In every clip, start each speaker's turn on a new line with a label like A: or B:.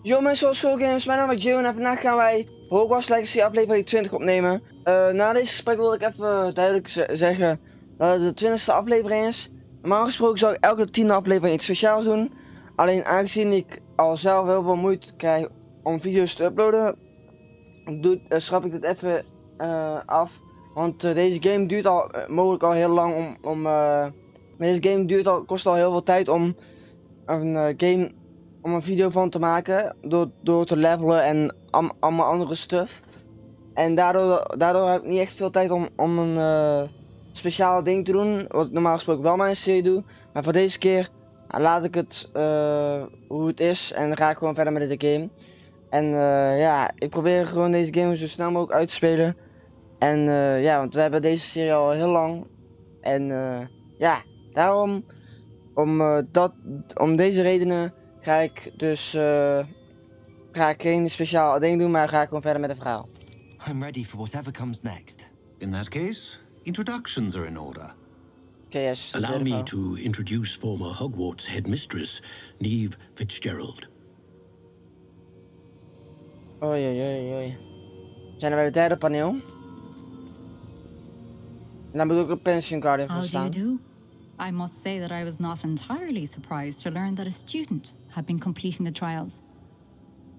A: Yo mensen van Squirtlegames, mijn naam is Ceyhun en vandaag gaan wij Hogwarts Legacy aflevering 20 opnemen. Na deze gesprek wil ik even duidelijk zeggen dat het de 20e aflevering is. Normaal gesproken zou ik elke 10e aflevering iets speciaals doen. Alleen aangezien ik al zelf heel veel moeite krijg om video's te uploaden, schrap ik dit even af. Want deze game duurt al mogelijk al heel lang deze game kost al heel veel tijd om een video van te maken, door te levelen en allemaal andere stuff. En daardoor heb ik niet echt veel tijd om een speciale ding te doen, wat ik normaal gesproken wel maar een serie doe. Maar voor deze keer laat ik het hoe het is en dan ga ik gewoon verder met de game. En ja, ik probeer gewoon deze game zo snel mogelijk uit te spelen. En ja, want we hebben deze serie al heel lang. En ja, daarom, om deze redenen ga ik dus geen speciaal ding doen, maar ga ik gewoon verder met het verhaal.
B: I'm ready for whatever comes next.
C: In that case, introductions are in order.
A: Okay, yes.
D: Allow me to introduce former Hogwarts headmistress, Neve Fitzgerald.
A: Oei, oei, oei, oei. We zijn er bij het derde paneel. En dan moet ook een pension guardian van staan.
E: How do you do? I must say that I was not entirely surprised to learn that a student had been completing the trials.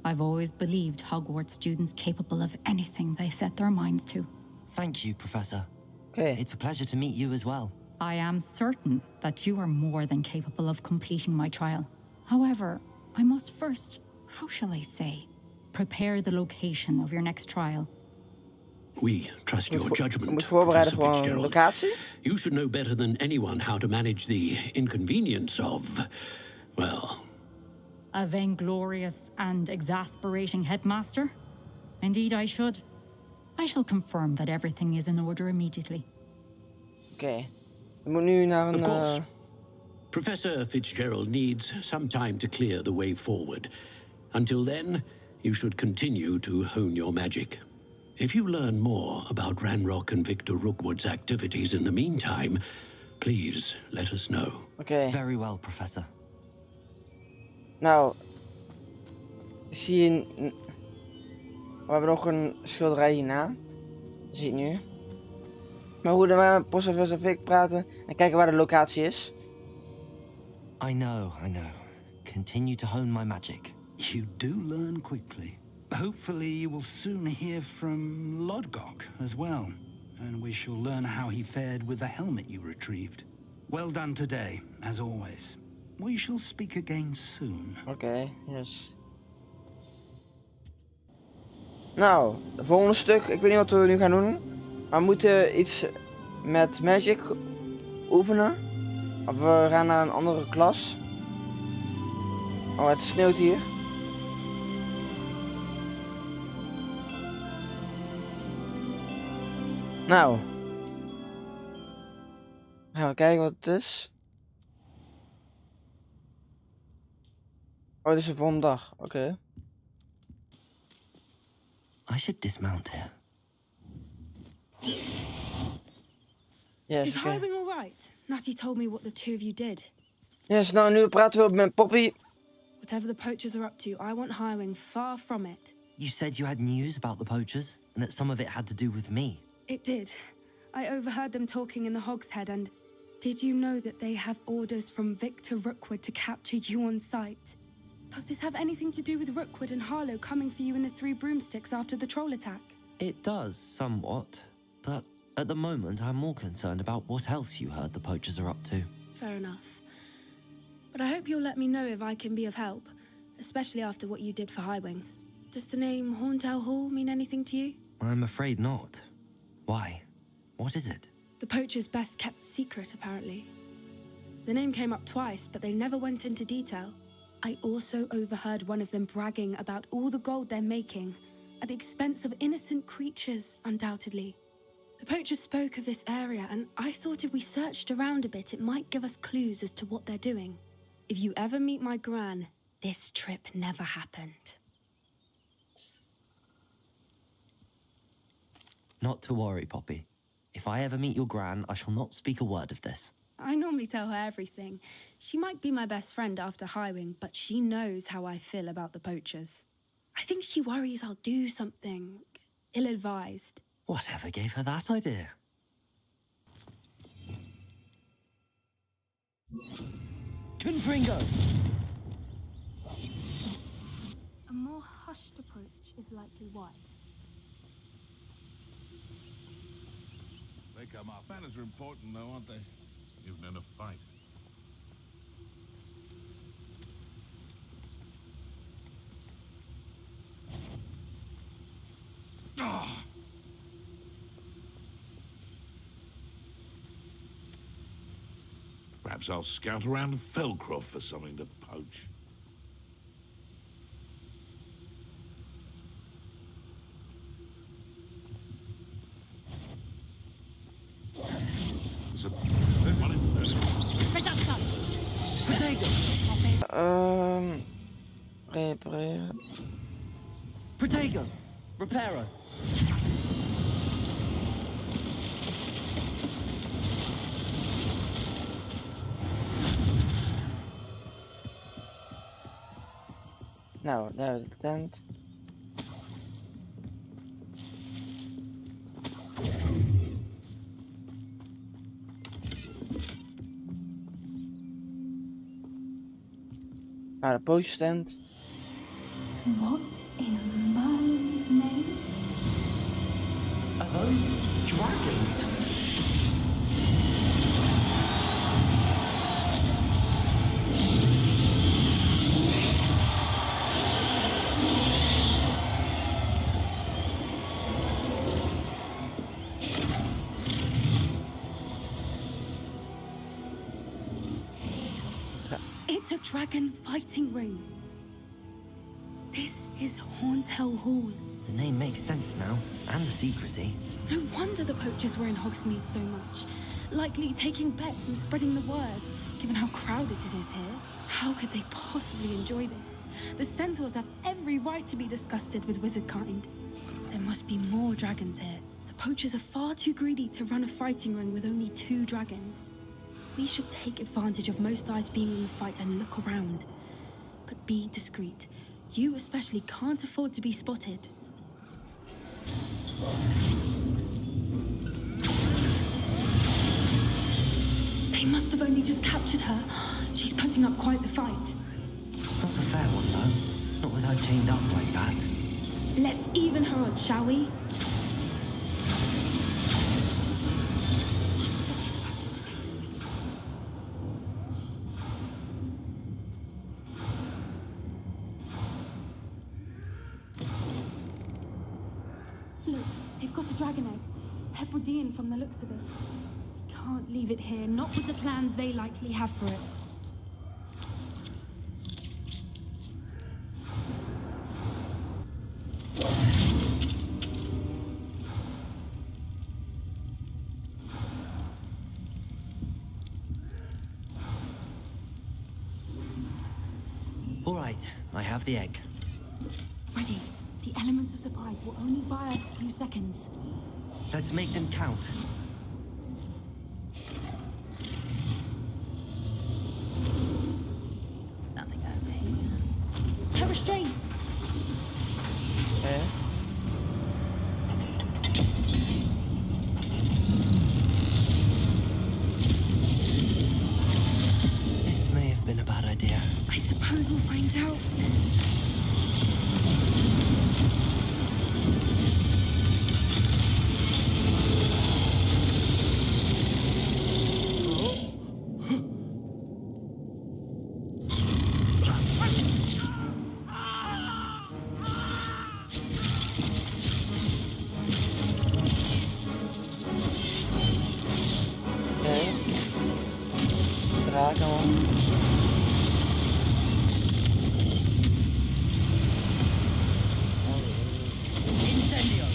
E: I've always believed Hogwarts students capable of anything they set their minds to.
B: Thank you, Professor.
A: Okay.
B: It's a pleasure to meet you as well.
E: I am certain that you are more than capable of completing my trial. However, I must first, how shall I say, prepare the location of your next trial.
D: We trust your judgment,
A: Moet voorbereiden
D: Professor
A: voor een
D: Fitzgerald.
A: locatie?
D: You should know better than anyone how to manage the inconvenience of, well...
E: A vainglorious and exasperating headmaster? Indeed I should. I shall confirm that everything is in order immediately.
A: Oké. We moeten nu naar
D: Of
A: een...
D: course. Professor Fitzgerald needs some time to clear the way forward. Until then, you should continue to hone your magic. If you learn more about Ranrock and Victor Rookwood's activities in the meantime, please let us know.
A: Oké.
B: Very well, Professor.
A: Nou. Zie je... We hebben nog een schilderij hierna. Zie je nu. Maar hoe we met Professor Vic praten en kijken waar de locatie is.
B: I know. Continue to hone my magic.
F: You do learn quickly. Hopefully you will soon hear from Lodgok as well, and we shall learn how he fared with the helmet you retrieved. Well done today, as always. We shall speak again soon.
A: Oké, yes. Nou, het volgende stuk. Ik weet niet wat we nu gaan doen. Maar we moeten iets met magic oefenen. Of we gaan naar een andere klas. Oh, het sneeuwt hier. Nou. Gaan we kijken wat het is. Oh, dit is een volgende dag. Oké.
B: I should dismount here.
A: Yes,
G: Is
A: okay.
G: Highwing all right? Natty told me what the two of you did.
A: Yes, nou nu praten we met Poppy.
G: Whatever the poachers are up to, I want Highwing far from it.
B: You said you had news about the poachers, and that some of it had to do with me.
G: It did. I overheard them talking in the Hogshead, and did you know that they have orders from Victor Rookwood to capture you on sight? Does this have anything to do with Rookwood and Harlow coming for you in the Three Broomsticks after the troll attack?
B: It does, somewhat. But at the moment, I'm more concerned about what else you heard the poachers are up to.
G: Fair enough. But I hope you'll let me know if I can be of help, especially after what you did for Highwing. Does the name Horntail Hall mean anything to you?
B: I'm afraid not. Why? What is it?
G: The poacher's best kept secret, apparently. The name came up twice, but they never went into detail. I also overheard one of them bragging about all the gold they're making, at the expense of innocent creatures, undoubtedly. The poachers spoke of this area, and I thought if we searched around a bit, it might give us clues as to what they're doing. If you ever meet my gran, this trip never happened.
B: Not to worry, Poppy. If I ever meet your gran, I shall not speak a word of this.
G: I know normally tell her everything. She might be my best friend after hiring, but she knows how I feel about the poachers. I think she worries I'll do something ill-advised.
B: Whatever gave her that idea? Confringo!
G: Yes. A more hushed approach is likely wise.
H: They come off. Manners are important, though, aren't they? Even in a fight. Ah! Perhaps I'll scout around Felcroft for something to poach.
A: Repareren.
B: Protego! Reparo!
A: Nou, daar hebben we de tent. Nou, de pootjes tent.
I: What in Merlin's name?
B: Are those dragons?
G: It's a dragon fighting ring. This is Hauntel Hall.
B: The name makes sense now, and the secrecy.
G: No wonder the poachers were in Hogsmeade so much. Likely taking bets and spreading the word, given how crowded it is here. How could they possibly enjoy this? The centaurs have every right to be disgusted with wizard kind. There must be more dragons here. The poachers are far too greedy to run a fighting ring with only 2 dragons. We should take advantage of most eyes being in the fight and look around. But be discreet. You especially can't afford to be spotted. They must have only just captured her. She's putting up quite the fight.
B: Not a fair one, though. Not with her chained up like that.
G: Let's even her odds, shall we?
I: Look, they've got a dragon egg. Hebridean from the looks of it.
G: We can't leave it here, not with the plans they likely have for it.
B: All right, I have the egg.
I: Ready. The elements of surprise will only buy us a few seconds.
B: Let's make them count.
I: Nothing over here.
G: Her restraint!
A: Okay.
B: This may have been a bad idea.
G: I suppose we'll find out.
A: Draken, man.
B: Incendio!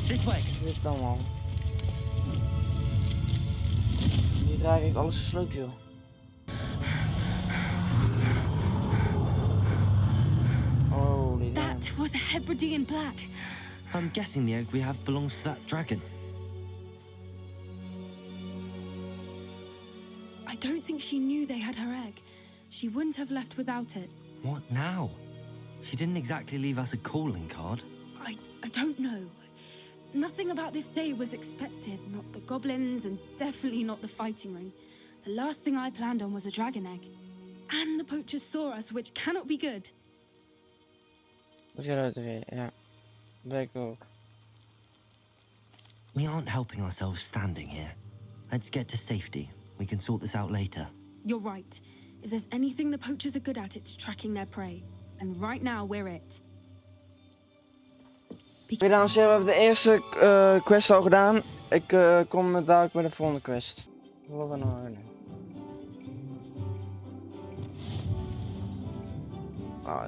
B: This way.
A: Zit dan, man. draak heeft alles gesloopt, joh. Holy damn.
G: That was a Hebridean black.
B: I'm guessing the egg we have belongs to that dragon.
G: I don't think she knew they had her egg. She wouldn't have left without it.
B: What now? She didn't exactly leave us a calling card.
G: I don't know. Nothing about this day was expected. Not the goblins, and definitely not the fighting ring. The last thing I planned on was a dragon egg. And the poachers saw us, which cannot be good.
A: Dat gaat uit de weer, ja. Dat denk ik ook.
B: We aren't helping ourselves standing here. Let's get to safety. We can sort this out later.
G: You're right. If there's anything the poachers are good at, it's tracking their prey. And right now, we're it.
A: Oké, dames en heren, we hebben de eerste quest al gedaan. Ik kom dadelijk bij de volgende quest. Wat we nou doen. Oh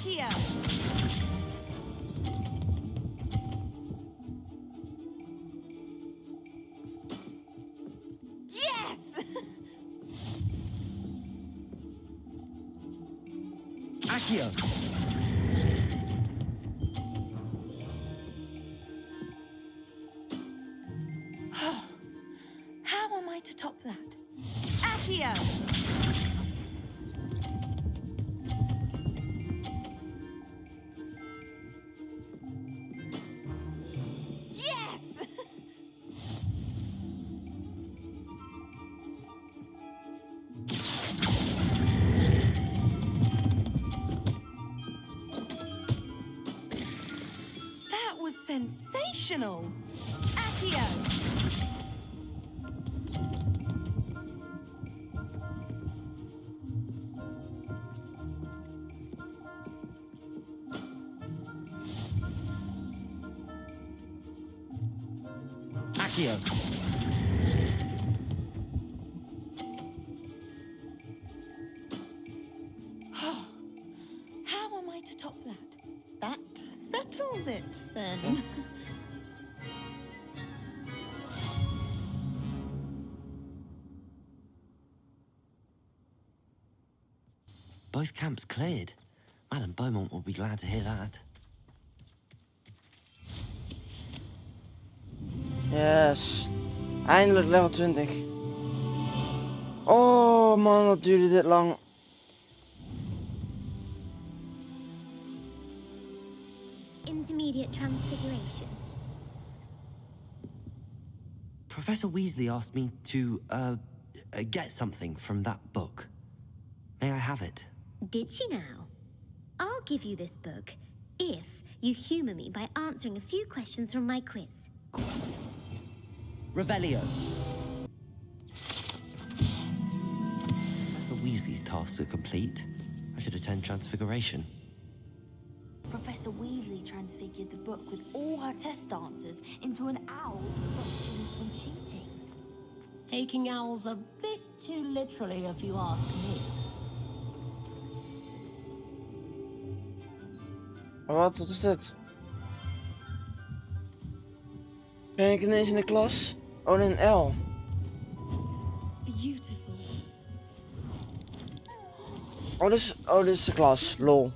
A: ja.
B: Accio!
J: How am I to top that? Accio! Yes! That was sensational! Accio!
B: Accio!
J: How am I to top that? That settles it, then.
B: Both camps cleared. Madam Beaumont will be glad to hear that.
A: Yes. Eindelijk level 20. Oh man, wat duurde dit lang.
K: Intermediate transfiguration.
B: Professor Weasley asked me to, get something from that book. May I have it?
K: Did she now? I'll give you this book if you humour me by answering a few questions from my quiz.
B: Revelio. Professor Weasley's tasks are complete. I should attend Transfiguration.
I: Professor Weasley transfigured the book with all her test answers into an owl to stop students from cheating.
L: Taking owls a bit too literally, if you ask me.
A: Wat is dit? Ben ik ineens in de klas? Oh, een L.
G: Beautiful.
A: Oh, dit is de klas. Lol.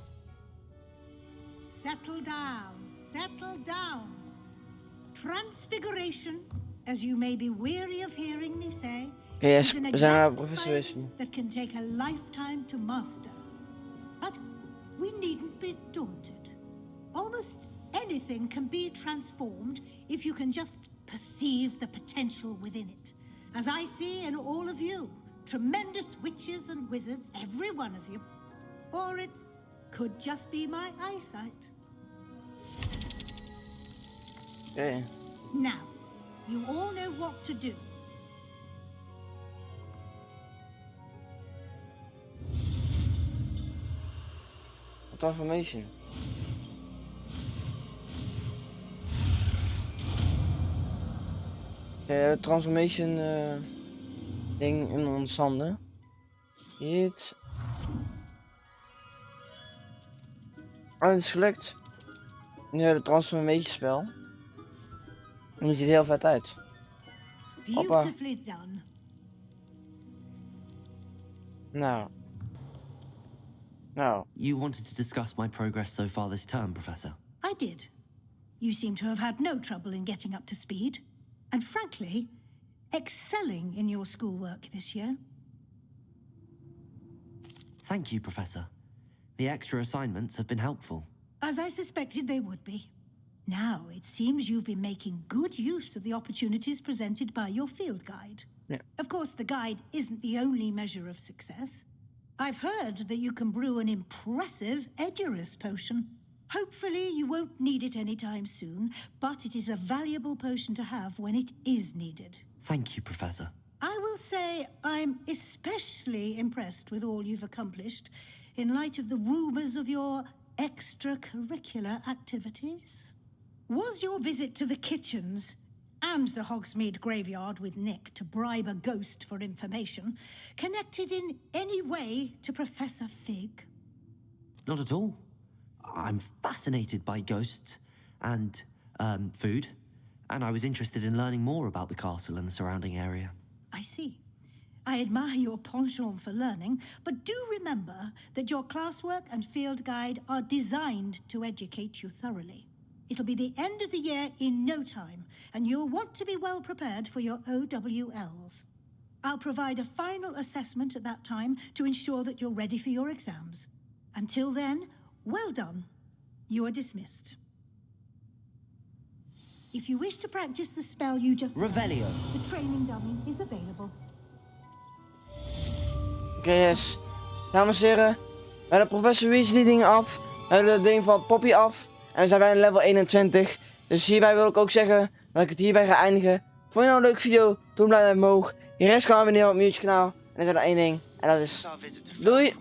M: Settle down, settle down. Transfiguration, as you may be weary of hearing me say, is an exact science that can take a lifetime to master. But we needn't be daunted. Almost anything can be transformed if you can just perceive the potential within it. As I see in all of you, tremendous witches and wizards, every one of you. Or it could just be my eyesight.
A: Okay.
M: Now, you all know what to do.
A: Transformation. Transformation ding in ons handen. Hit. Oh, het is gelukt. Nu het transformation spel. En die ziet heel vet uit. Hoppa.
M: Beautifully done.
A: Nou. Nou.
B: You wanted to discuss my progress so far this term, Professor?
M: I did. You seem to have had no trouble in getting up to speed. And frankly, excelling in your schoolwork this year.
B: Thank you, Professor. The extra assignments have been helpful.
M: As I suspected they would be. Now, it seems you've been making good use of the opportunities presented by your field guide.
A: Yeah.
M: Of course, the guide isn't the only measure of success. I've heard that you can brew an impressive Edurus potion. Hopefully, you won't need it anytime soon, but it is a valuable potion to have when it is needed.
B: Thank you, Professor.
M: I will say I'm especially impressed with all you've accomplished in light of the rumors of your extracurricular activities. Was your visit to the kitchens and the Hogsmeade graveyard with Nick to bribe a ghost for information connected in any way to Professor Fig?
B: Not at all. I'm fascinated by ghosts and food, and I was interested in learning more about the castle and the surrounding area.
M: I see. I admire your penchant for learning, but do remember that your classwork and field guide are designed to educate you thoroughly. It'll be the end of the year in no time, and you'll want to be well prepared for your OWLs. I'll provide a final assessment at that time to ensure that you're ready for your exams. Until then, well done. You are dismissed. If you wish to practice the spell you just
B: Revelio.
M: The training dummy is available.
A: Oké, yes. Dames en heren, we hebben de Professor Weasley dingen af. We hebben de ding van Poppy af. En we zijn bijna level 21. Dus hierbij wil ik ook zeggen dat ik het hierbij ga eindigen. Vond je nou een leuke video? Doe een blauw duim omhoog. Hier rest kan abonneren op mijn YouTube kanaal. En dan is er één ding. En dat is... Doei!